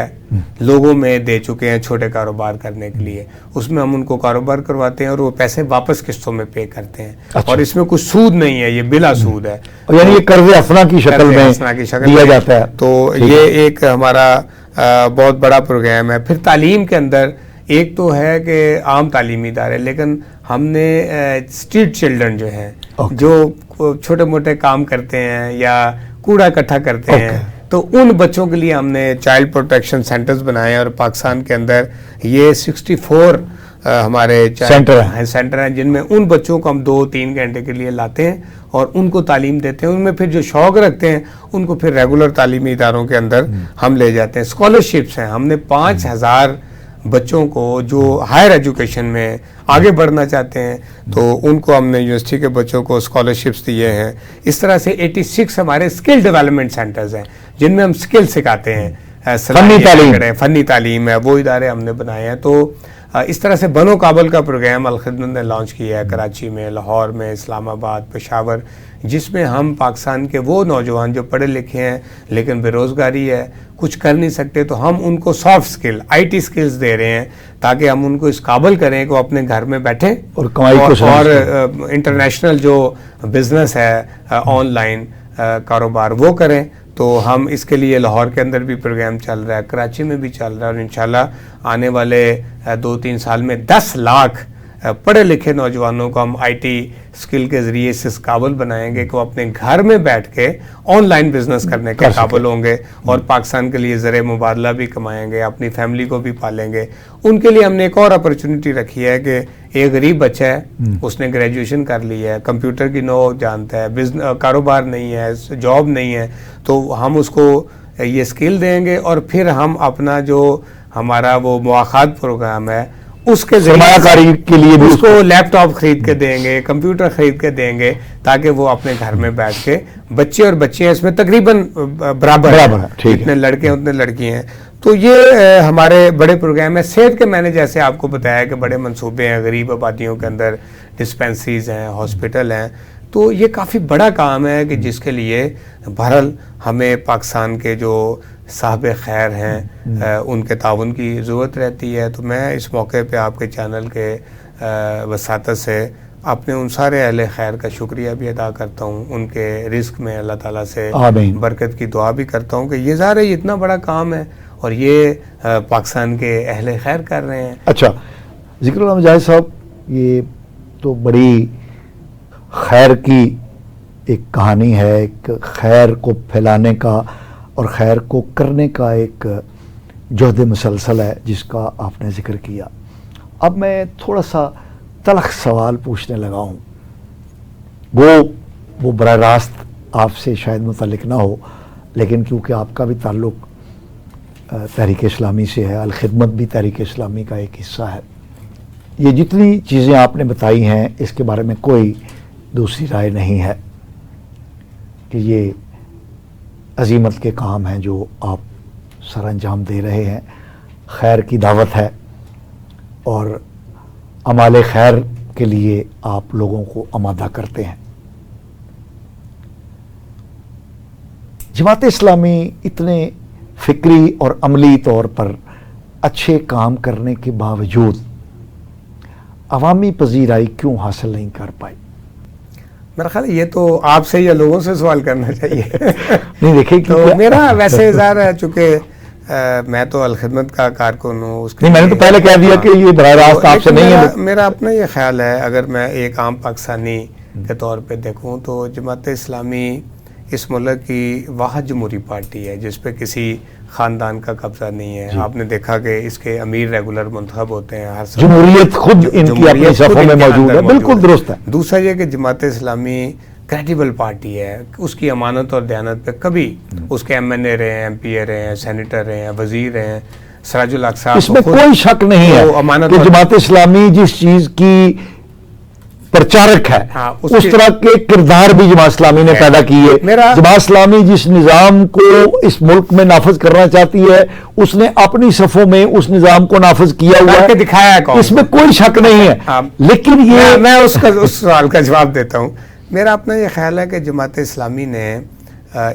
لوگوں میں دے چکے ہیں چھوٹے کاروبار کرنے کے لیے. اس میں ہم ان کو کاروبار کرواتے ہیں, اور وہ پیسے واپس قسطوں میں پے کرتے ہیں. اور اس میں کچھ سود نہیں ہے, یہ بلا سود ہے, یعنی یہ قرض حسنہ کی شکل میں دیا جاتا ہے. تو یہ ایک ہمارا بہت بڑا پروگرام ہے. پھر تعلیم کے اندر ایک تو ہے کہ عام تعلیمی ادارے, لیکن ہم نے اسٹریٹ چلڈرن جو ہیں, جو چھوٹے موٹے کام کرتے ہیں یا کوڑا اکٹھا کرتے ہیں, تو ان بچوں کے لیے ہم نے چائلڈ پروٹیکشن سینٹرز بنائے ہیں. اور پاکستان کے اندر یہ 64 ہمارے سینٹر ہیں, جن میں ان بچوں کو ہم 2-3 گھنٹے کے لیے لاتے ہیں اور ان کو تعلیم دیتے ہیں. ان میں پھر جو شوق رکھتے ہیں ان کو پھر ریگولر تعلیمی اداروں کے اندر ہم لے جاتے ہیں. اسکالرشپس ہیں, ہم نے 5,000 بچوں کو جو ہائر ایجوکیشن میں آگے بڑھنا چاہتے ہیں تو ان کو ہم نے یونیورسٹی کے بچوں کو اسکالرشپس دیے ہیں. اس طرح سے 86 ہمارے اسکل ڈیولپمنٹ سینٹرز ہیں جن میں ہم اسکل سکھاتے ہیں, فنی تعلیم ہے, وہ ادارے ہم نے بنائے ہیں. تو اس طرح سے بنو کابل کا پروگرام الخدمت نے لانچ کیا ہے کراچی میں, لاہور میں, اسلام آباد, پشاور, جس میں ہم پاکستان کے وہ نوجوان جو پڑھے لکھے ہیں لیکن بے روزگاری ہے, کچھ کر نہیں سکتے, تو ہم ان کو سافٹ اسکل IT اسکلز دے رہے ہیں تاکہ ہم ان کو اس قابل کریں کہ وہ اپنے گھر میں بیٹھیں اور انٹرنیشنل جو بزنس ہے آن لائن کاروبار وہ کریں. تو ہم اس کے لیے لاہور کے اندر بھی پروگرام چل رہا ہے, کراچی میں بھی چل رہا ہے, اور انشاءاللہ آنے والے 2-3 سال میں 10 لاکھ پڑھے لکھے نوجوانوں کو ہم IT اسکل کے ذریعے سے اس قابل بنائیں گے کہ وہ اپنے گھر میں بیٹھ کے آن لائن بزنس کرنے کے قابل ہوں گے اور پاکستان کے لیے زر مبادلہ بھی کمائیں گے, اپنی فیملی کو بھی پالیں گے. ان کے لیے ہم نے ایک اور اپرچونٹی رکھی ہے کہ ایک غریب بچہ ہے, اس نے گریجویشن کر لی ہے, کمپیوٹر کی نو جانتا ہے, کاروبار نہیں ہے, جاب نہیں ہے, تو ہم اس کو یہ اسکل دیں گے اور پھر ہم اپنا جو ہمارا وہ مواخات پروگرام ہے اس کے سرمایہ کاری کے لیے بھی اس کو لیپ ٹاپ خرید کے دیں گے, کمپیوٹر خرید کے دیں گے, تاکہ وہ اپنے گھر میں بیٹھ کے بچے اور بچیاں اس میں تقریباً برابر ہیں, جتنے لڑکے ہیں اتنے لڑکی ہیں. تو یہ ہمارے بڑے پروگرام ہیں. صحت کے میں نے جیسے آپ کو بتایا کہ بڑے منصوبے ہیں, غریب آبادیوں کے اندر ڈسپینسریز ہیں, ہاسپٹل ہیں, تو یہ کافی بڑا کام ہے کہ جس کے لیے بہرحال ہمیں پاکستان کے جو صاحب خیر ہیں ان کے تعاون کی ضرورت رہتی ہے. تو میں اس موقع پہ آپ کے چینل کے وساطت سے اپنے ان سارے اہل خیر کا شکریہ بھی ادا کرتا ہوں, ان کے رزق میں اللہ تعالیٰ سے برکت کی دعا بھی کرتا ہوں کہ یہ ظاہر ہے یہ اتنا بڑا کام ہے اور یہ پاکستان کے اہل خیر کر رہے ہیں. اچھا ذکر اللہ مجاہد صاحب, یہ تو بڑی خیر کی ایک کہانی ہے, ایک خیر کو پھیلانے کا اور خیر کو کرنے کا ایک جہد مسلسل ہے جس کا آپ نے ذکر کیا. اب میں تھوڑا سا تلخ سوال پوچھنے لگا ہوں, وہ براہ راست آپ سے شاید متعلق نہ ہو, لیکن کیونکہ آپ کا بھی تعلق تحریک اسلامی سے ہے, الخدمت بھی تحریک اسلامی کا ایک حصہ ہے, یہ جتنی چیزیں آپ نے بتائی ہیں اس کے بارے میں کوئی دوسری رائے نہیں ہے کہ یہ عظیمت کے کام ہیں جو آپ سر انجام دے رہے ہیں. خیر کی دعوت ہے اور اعمال خیر کے لیے آپ لوگوں کو آمادہ کرتے ہیں. جماعت اسلامی اتنے فکری اور عملی طور پر اچھے کام کرنے کے باوجود عوامی پذیرائی کیوں حاصل نہیں کر پائی؟ میرا خیال یہ تو آپ سے یا لوگوں سے سوال کرنا چاہیے. نہیں دیکھیں تو میرا ویسے ظاہر ہے چونکہ میں تو الخدمت کا کارکن ہوں, اس نہیں میں نے تو پہلے کہہ دیا کہ یہ براہ راست آپ سے نہیں ہے. میرا اپنا یہ خیال ہے, اگر میں ایک عام پاکستانی کے طور پہ دیکھوں تو جماعت اسلامی اس ملک کی واحد جمہوری پارٹی ہے جس پہ کسی خاندان کا قبضہ نہیں ہے. آپ نے دیکھا کہ اس کے امیر ریگولر منتخب ہوتے ہیں ہر سال, جمہوریت خود ان کی اپنی صفوں میں موجود ہے. بالکل درست ہے. دوسرا یہ کہ جماعت اسلامی کریڈیبل پارٹی ہے, اس کی امانت اور دیانت پہ کبھی اس کے MNA رہے ہیں, MP رہے ہیں, سینیٹر رہے ہیں, وزیر رہے ہیں, سراج الحق صاحب, اس میں کوئی شک نہیں ہے کہ جماعت اسلامی جس چیز کی پرچارک ہے اس طرح کے کردار بھی جماعت اسلامی نے پیدا کیے. جماعت اسلامی جس نظام کو اس ملک میں نافذ کرنا چاہتی ہے اس نے اپنی صفوں میں اس نظام کو نافذ کیا ہوا ہے, دکھایا ہے, اس میں کوئی شک نہیں ہے. لیکن یہ میں اس سوال کا جواب دیتا ہوں. میرا اپنا یہ خیال ہے کہ جماعت اسلامی نے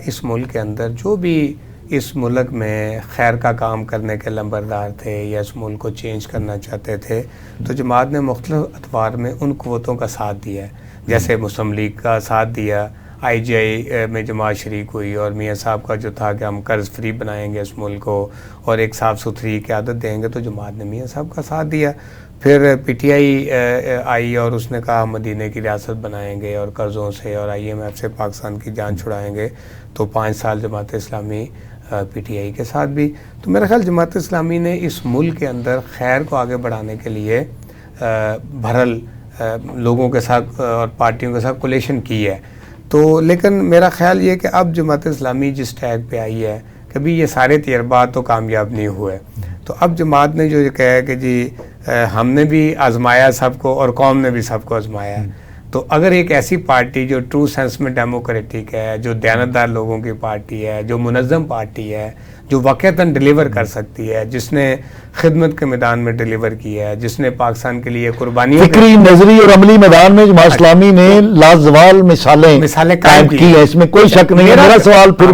اس ملک کے اندر جو بھی اس ملک میں خیر کا کام کرنے کے لمبردار تھے یا اس ملک کو چینج کرنا چاہتے تھے, تو جماعت نے مختلف ادوار میں ان قوتوں کا ساتھ دیا ہے. جیسے مسلم لیگ کا ساتھ دیا, IGI میں جماعت شریک ہوئی اور میاں صاحب کا جو تھا کہ ہم قرض فری بنائیں گے اس ملک کو اور ایک صاف ستھری قیادت دیں گے, تو جماعت نے میاں صاحب کا ساتھ دیا. پھر PTI آئی اور اس نے کہا مدینہ کی ریاست بنائیں گے اور قرضوں سے اور IMF سے پاکستان کی جان چھڑائیں گے, تو 5 سال جماعت اسلامی PTI کے ساتھ بھی. تو میرا خیال جماعت اسلامی نے اس ملک کے اندر خیر کو آگے بڑھانے کے لیے بہرحال لوگوں کے ساتھ اور پارٹیوں کے ساتھ کولیشن کی ہے. تو لیکن میرا خیال یہ کہ اب جماعت اسلامی جس ٹیگ پہ آئی ہے کبھی یہ سارے تجربات تو کامیاب نہیں ہوئے. تو اب جماعت نے جو یہ کہا ہے کہ جی ہم نے بھی آزمایا سب کو اور قوم نے بھی سب کو آزمایا ہے, تو اگر ایک ایسی پارٹی جو ٹرو سینس میں ڈیموکریٹک ہے, جو دیانتدار لوگوں کی پارٹی ہے, جو منظم پارٹی ہے, جو واقعتاً ڈیلیور کر سکتی ہے, جس نے خدمت کے میدان میں ڈیلیور کیا ہے, جس نے پاکستان کے لیے قربانیاں فکری, نظری اور عملی میدان میں جماعت اسلامی نے لازوال مثالیں قائم کی ہیں, اس میں کوئی شک نہیں ہے. میرا سوال پھر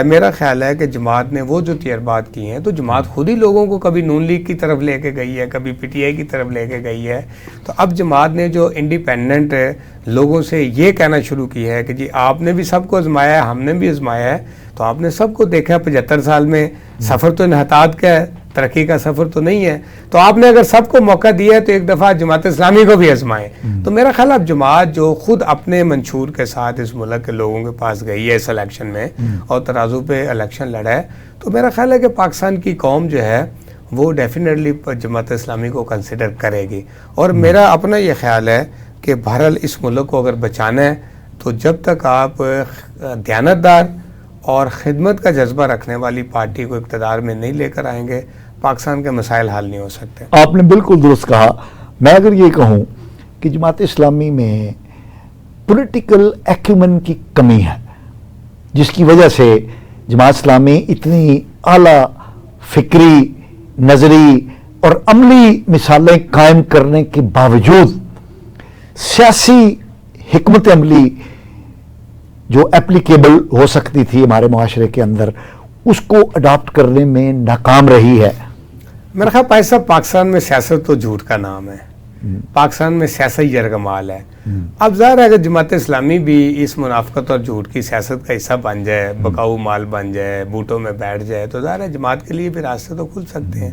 میرا خیال ہے کہ جماعت نے وہ جو تجربات کی ہیں, تو جماعت خود ہی لوگوں کو کبھی نون لیگ کی طرف لے کے گئی ہے, کبھی پی ٹی آئی کی طرف لے کے گئی ہے. تو اب جماعت نے جو انڈیپینڈنٹ لوگوں سے یہ کہنا شروع کی ہے کہ جی آپ نے بھی سب کو آزمایا ہے, ہم نے بھی آزمایا ہے, تو آپ نے سب کو دیکھا 75 سال میں سفر تو انحطاط کا ہے, ترقی کا سفر تو نہیں ہے, تو آپ نے اگر سب کو موقع دیا ہے تو ایک دفعہ جماعت اسلامی کو بھی آزمائیں. تو میرا خیال اب جماعت جو خود اپنے منشور کے ساتھ اس ملک کے لوگوں کے پاس گئی ہے اس الیکشن میں اور ترازو پہ الیکشن لڑا ہے, تو میرا خیال ہے کہ پاکستان کی قوم جو ہے وہ ڈیفینیٹلی جماعت اسلامی کو کنسیڈر کرے گی. اور میرا اپنا یہ خیال ہے کہ بہرحال اس ملک کو اگر بچانا ہے تو جب تک آپ دیانتدار اور خدمت کا جذبہ رکھنے والی پارٹی کو اقتدار میں نہیں لے کر آئیں گے, پاکستان کے مسائل حل نہیں ہو سکتے. آپ نے بالکل درست کہا. میں اگر یہ کہوں کہ جماعت اسلامی میں پولیٹیکل ایکیومن کی کمی ہے, جس کی وجہ سے جماعت اسلامی اتنی اعلیٰ فکری, نظری اور عملی مثالیں قائم کرنے کے باوجود سیاسی حکمت عملی جو اپلیکیبل ہو سکتی تھی ہمارے معاشرے کے اندر, اس کو اڈاپٹ کرنے میں ناکام رہی ہے. میرا خیال بھائی صاحب پاکستان میں سیاست تو جھوٹ کا نام ہے, پاکستان میں سیاست یرغمال ہے. اب ظاہر ہے اگر جماعت اسلامی بھی اس منافقت اور جھوٹ کی سیاست کا حصہ بن جائے, بکاؤ مال بن جائے, بوٹوں میں بیٹھ جائے, تو ظاہر ہے جماعت کے لیے بھی راستے تو کھل سکتے ہیں.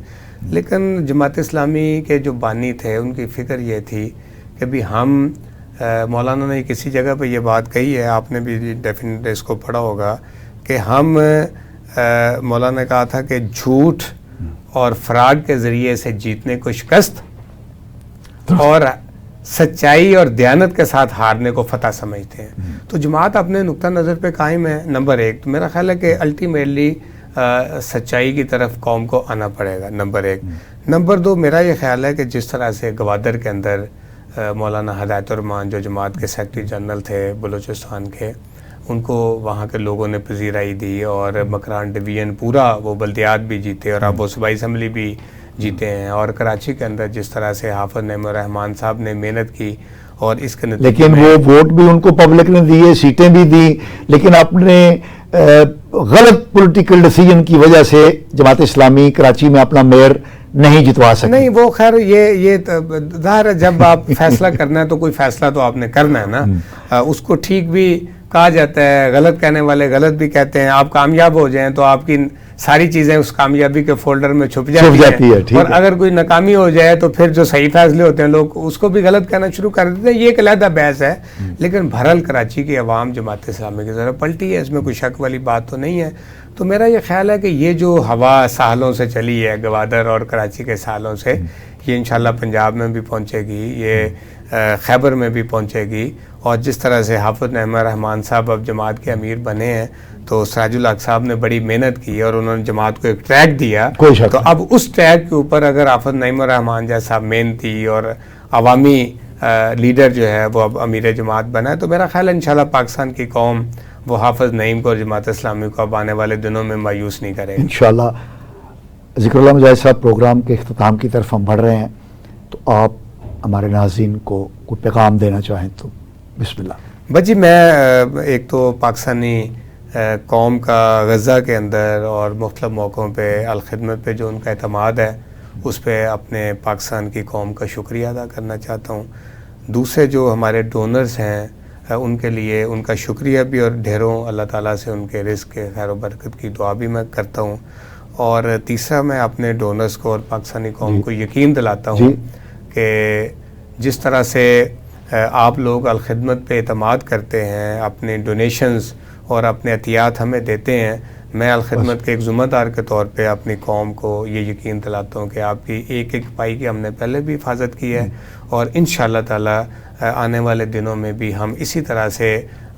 لیکن جماعت اسلامی کے جو بانی تھے ان کی فکر یہ تھی کہ بھی ہم, مولانا نے کسی جگہ پہ یہ بات کہی ہے, آپ نے بھی ڈیفینیٹلی اس کو پڑھا ہوگا, کہ ہم, مولانا نے کہا تھا کہ جھوٹ اور فراڈ کے ذریعے سے جیتنے کو شکست اور سچائی اور دیانت کے ساتھ ہارنے کو فتح سمجھتے ہیں. تو جماعت اپنے نقطہ نظر پہ قائم ہے. نمبر ایک تو میرا خیال ہے کہ الٹیمیٹلی سچائی کی طرف قوم کو آنا پڑے گا, نمبر ایک. نمبر دو, میرا یہ خیال ہے کہ جس طرح سے گوادر کے اندر مولانا ہدایت الرحمان جو جماعت کے سیکرٹری جنرل تھے بلوچستان کے, ان کو وہاں کے لوگوں نے پذیرائی دی اور مکران ڈویژن پورا وہ بلدیات بھی جیتے اور اب وہ صوبائی اسمبلی بھی جیتے ہیں. اور کراچی کے اندر جس طرح سے حافظ نعیم الرحمان صاحب نے محنت کی اور اس کے نتیجے لیکن وہ ووٹ بھی ان کو پبلک نے دیے, سیٹیں بھی دی, لیکن اپنے غلط پولیٹیکل ڈیسیجن کی وجہ سے جماعت اسلامی کراچی میں اپنا میئر نہیں جتوا سکے. نہیں, وہ خیر یہ ظاہر ہے جب آپ فیصلہ کرنا ہے تو کوئی فیصلہ تو آپ نے کرنا ہے نا. اس کو ٹھیک بھی کہا جاتا ہے, غلط کہنے والے غلط بھی کہتے ہیں. آپ کامیاب ہو جائیں تو آپ کی ساری چیزیں اس کامیابی کے فولڈر میں چھپ جاتی ہیں, اور اگر کوئی ناکامی ہو جائے تو پھر جو صحیح فیصلے ہوتے ہیں لوگ اس کو بھی غلط کہنا شروع کر دیتے ہیں. یہ ایک علیحدہ بحث ہے. لیکن بہرحال کراچی کی عوام جماعت اسلامی کی طرف پلٹی ہے, اس میں کوئی شک والی بات تو نہیں ہے. تو میرا یہ خیال ہے کہ یہ جو ہوا ساحلوں سے چلی ہے, گوادر اور کراچی کے ساحلوں سے, یہ انشاءاللہ پنجاب میں بھی پہنچے گی, یہ خیبر میں بھی پہنچے گی. اور جس طرح سے حافظ نعیم الرحمان صاحب اب جماعت کے امیر بنے ہیں, تو سراج الحق صاحب نے بڑی محنت کی اور انہوں نے جماعت کو ایک ٹریک دیا. تو اب اس ٹریک کے اوپر اگر حافظ نعیم الرحمان جیسا محنتی اور عوامی لیڈر جو ہے وہ اب امیر جماعت بنا ہے, تو میرا خیال ہے انشاءاللہ پاکستان کی قوم وہ حافظ نعیم کو اور جماعت اسلامی کو اب آنے والے دنوں میں مایوس نہیں کرے. انشاءاللہ. ذکر اللہ مجاہد صاحب, پروگرام کے اختتام کی طرف ہم بڑھ رہے ہیں, تو آپ ہمارے ناظرین کو کوئی پیغام دینا چاہیں تو بسم اللہ. بس جی, میں ایک تو پاکستانی قوم کا غزہ کے اندر اور مختلف موقعوں پہ الخدمت پہ جو ان کا اعتماد ہے اس پہ اپنے پاکستان کی قوم کا شکریہ ادا کرنا چاہتا ہوں. دوسرے جو ہمارے ڈونرز ہیں ان کے لیے ان کا شکریہ بھی, اور ڈھیروں اللہ تعالیٰ سے ان کے رزق کے خیر و برکت کی دعا بھی میں کرتا ہوں. اور تیسرا, میں اپنے ڈونرز کو اور پاکستانی قوم کو یقین دلاتا ہوں کہ جس طرح سے آپ لوگ الخدمت پہ اعتماد کرتے ہیں, اپنے ڈونیشنز اور اپنے عطیات ہمیں دیتے ہیں, میں الخدمت کے ایک ذمہ دار کے طور پہ اپنی قوم کو یہ یقین دلاتا ہوں کہ آپ کی ایک ایک پائی کی ہم نے پہلے بھی حفاظت کی ہے, اور انشاءاللہ تعالی آنے والے دنوں میں بھی ہم اسی طرح سے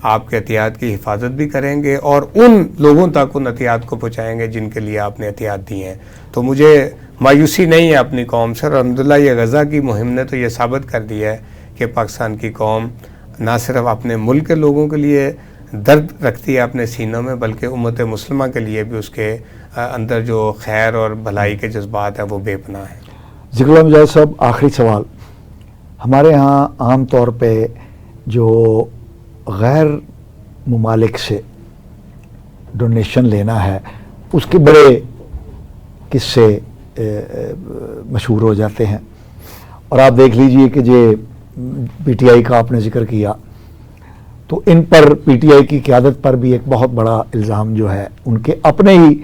آپ کے عطیات کی حفاظت بھی کریں گے اور ان لوگوں تک ان عطیات کو پہنچائیں گے جن کے لیے آپ نے عطیات دی ہیں. تو مجھے مایوسی نہیں ہے اپنی قوم سے. الحمدللہ یہ غزہ کی مہم نے تو یہ ثابت کر دیا ہے کہ پاکستان کی قوم نہ صرف اپنے ملک کے لوگوں کے لیے درد رکھتی ہے اپنے سینوں میں، بلکہ امت مسلمہ کے لیے بھی اس کے اندر جو خیر اور بھلائی کے جذبات ہیں وہ بے پناہ ہیں. ذکر اللہ مجاہد صاحب، آخری سوال. ہمارے ہاں عام طور پہ جو غیر ممالک سے ڈونیشن لینا ہے اس کے بڑے قصے مشہور ہو جاتے ہیں، اور آپ دیکھ لیجئے کہ جو پی ٹی آئی کا آپ نے ذکر کیا تو ان پر پی ٹی آئی کی قیادت پر بھی ایک بہت بڑا الزام جو ہے ان کے اپنے ہی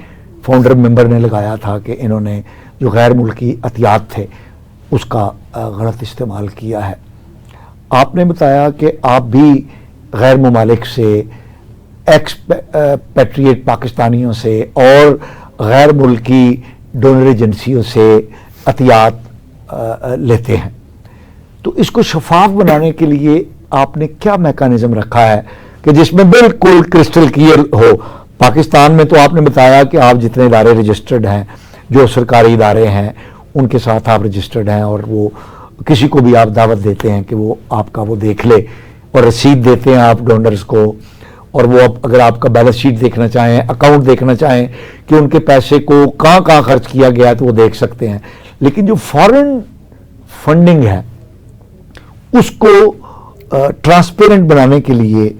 فاؤنڈر ممبر نے لگایا تھا کہ انہوں نے جو غیر ملکی عطیات تھے اس کا غلط استعمال کیا ہے. آپ نے بتایا کہ آپ بھی غیر ممالک سے، ایکس پیٹریٹ پاکستانیوں سے اور غیر ملکی ڈونر ایجنسیوں سے عطیات لیتے ہیں، تو اس کو شفاف بنانے کے لیے آپ نے کیا میکانزم رکھا ہے کہ جس میں بالکل کرسٹل کلیئر ہو؟ پاکستان میں تو آپ نے بتایا کہ آپ جتنے ادارے رجسٹرڈ ہیں، جو سرکاری ادارے ہیں ان کے ساتھ آپ رجسٹرڈ ہیں، اور وہ کسی کو بھی آپ دعوت دیتے ہیں کہ وہ آپ کا وہ دیکھ لے، اور رسید دیتے ہیں آپ ڈونرز کو، اور وہ اگر آپ کا بیلنس شیٹ دیکھنا چاہیں، اکاؤنٹ دیکھنا چاہیں کہ ان کے پیسے کو کہاں کہاں خرچ کیا گیا ہے تو وہ دیکھ سکتے ہیں. لیکن جو فارن فنڈنگ ہے اس کو ٹرانسپیرنٹ بنانے کے لیے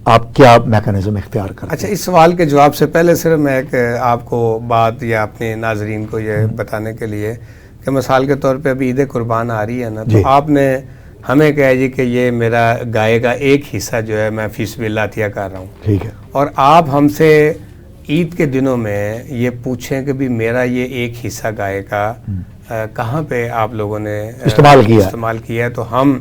آپ کیا میکانزم اختیار کرتے ہیں؟ اچھا، اس سوال کے جواب سے پہلے صرف میں ایک آپ کو بات یا اپنے ناظرین کو یہ بتانے کے لیے کہ مثال کے طور پہ ابھی عید قربان آ رہی ہے نا، تو آپ نے ہمیں کہا جی کہ یہ میرا گائے کا ایک حصہ جو ہے میں فی سبیل اللہ عطیہ کر رہا ہوں، ٹھیک ہے، اور آپ ہم سے عید کے دنوں میں یہ پوچھیں کہ بھی میرا یہ ایک حصہ گائے کا کہاں پہ آپ لوگوں نے استعمال کیا ہے، تو ہم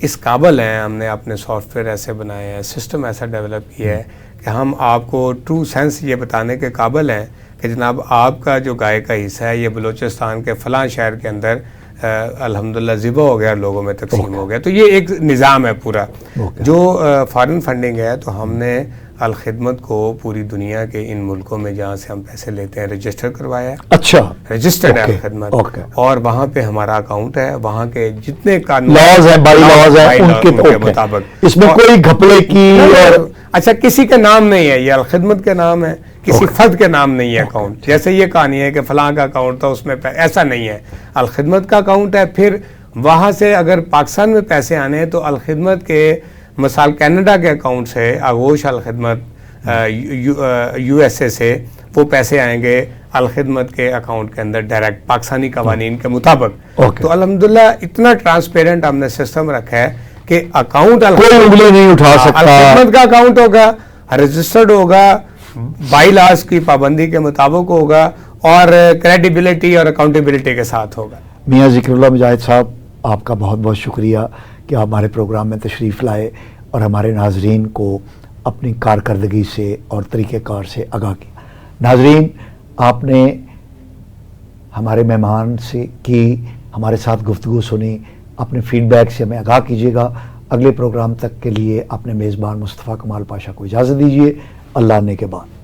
اس قابل ہیں، ہم نے اپنے سافٹ ویئر ایسے بنائے ہیں، سسٹم ایسا ڈیولپ کیا ہے کہ ہم آپ کو ٹرو سینس یہ بتانے کے قابل ہیں کہ جناب آپ کا جو گائے کا حصہ ہے یہ بلوچستان کے فلاں شہر کے اندر الحمدللہ ذبح ہو گیا، لوگوں میں تقسیم ہو گیا. تو یہ ایک نظام ہے پورا. جو فارن فنڈنگ ہے تو ہم نے الخدمت کو پوری دنیا کے ان ملکوں میں جہاں سے ہم پیسے لیتے ہیں رجسٹر کروایا ہے. اچھا، رجسٹرڈ ہے الخدمت، اور وہاں پہ ہمارا اکاؤنٹ ہے، وہاں کے جتنے قانون لاز ہیں، بائی لاز ہیں، ان کے مطابق اس میں کوئی گھپلے کی اچھا کسی کا نام نہیں ہے، یہ الخدمت کا نام ہے، کسی فرد کے نام نہیں ہے اکاؤنٹ. جیسے یہ کہانی ہے کہ فلاں کا اکاؤنٹ تھا اس میں ایسا نہیں ہے، الخدمت کا اکاؤنٹ ہے. پھر وہاں سے اگر پاکستان میں پیسے آنے ہیں تو الخدمت کے مثال کینیڈا کے اکاؤنٹ سے، آغوش الخدمت یو ایس اے سے وہ پیسے آئیں گے الخدمت کے اکاؤنٹ کے اندر ڈائریکٹ پاکستانی قوانین کے مطابق. تو الحمدللہ اتنا ٹرانسپیرنٹ ہم نے سسٹم رکھا ہے کہ اکاؤنٹ کوئی انگلی نہیں اٹھا سکتا، الخدمت کا اکاؤنٹ ہوگا، رجسٹرڈ ہوگا، بائی لاز کی پابندی کے مطابق ہوگا، اور کریڈیبلٹی اور اکاؤنٹیبلٹی کے ساتھ ہوگا. میاں ذکر اللہ مجاہد صاحب، آپ کا بہت بہت شکریہ کہ آپ ہمارے پروگرام میں تشریف لائے اور ہمارے ناظرین کو اپنی کارکردگی سے اور طریقہ کار سے آگاہ کیا. ناظرین، آپ نے ہمارے مہمان سے کی ہمارے ساتھ گفتگو سنی، اپنے فیڈ بیک سے ہمیں آگاہ کیجیے گا. اگلے پروگرام تک کے لیے اپنے میزبان مصطفیٰ کمال پاشا کو اجازت دیجیے. اللہ نے کے بعد.